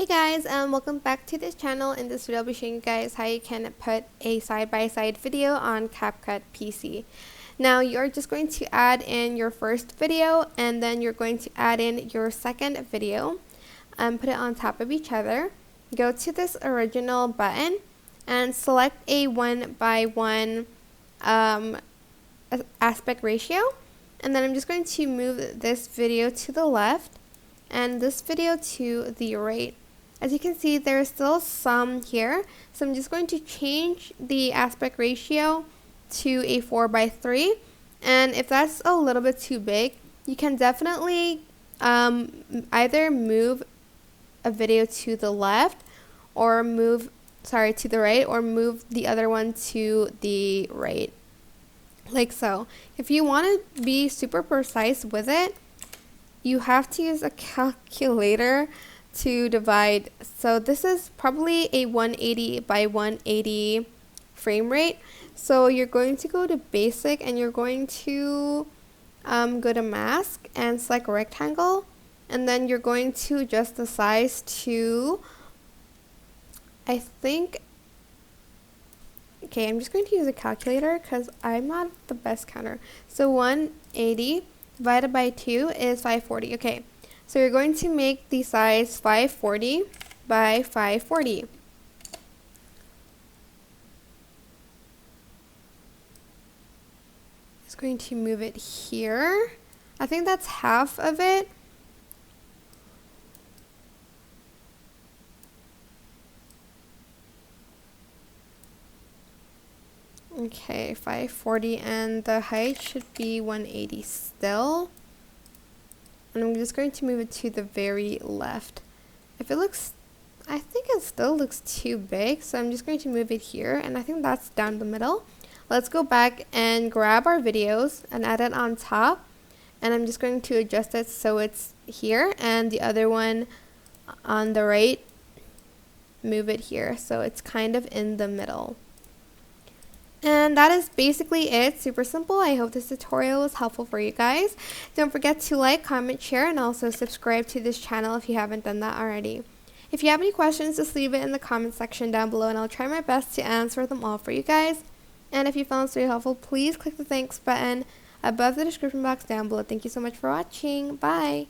Hey guys, welcome back to this channel. In this video I'll be showing you guys how you can put a side-by-side video on CapCut PC. Now you're just going to add in your first video and then you're going to add in your second video and put it on top of each other. Go to this original button and select a 1:1 aspect ratio, and then I'm just going to move this video to the left and this video to the right. As you can see, there's still some here, so I'm just going to change the aspect ratio to a 4:3, and if that's a little bit too big, you can definitely either move a video to the left or to the right, or move the other one to the right, like so. If you want to be super precise with it, you have to use a calculator to divide. So this is probably a 180 by 180 frame rate. So you're going to go to basic and you're going to go to mask and select rectangle, and then you're going to adjust the size to, I think, okay, I'm just going to use a calculator because I'm not the best counter. So 180 divided by 2 is 540. Okay, so you're going to make the size 540 by 540. Just going to move it here. I think that's half of it. Okay, 540, and the height should be 180 still. And I'm just going to move it to the very left. If it looks, I think it still looks too big, so I'm just going to move it here, and I think that's down the middle. Let's go back and grab our videos and add it on top, and I'm just going to adjust it so it's here, and the other one on the right, move it here so it's kind of in the middle. And that is basically it. Super simple. I hope this tutorial was helpful for you guys. Don't forget to like, comment, share, and also subscribe to this channel if you haven't done that already. If you have any questions, just leave it in the comment section down below and I'll try my best to answer them all for you guys. And if you found this video helpful, please click the thanks button above the description box down below. Thank you so much for watching. Bye!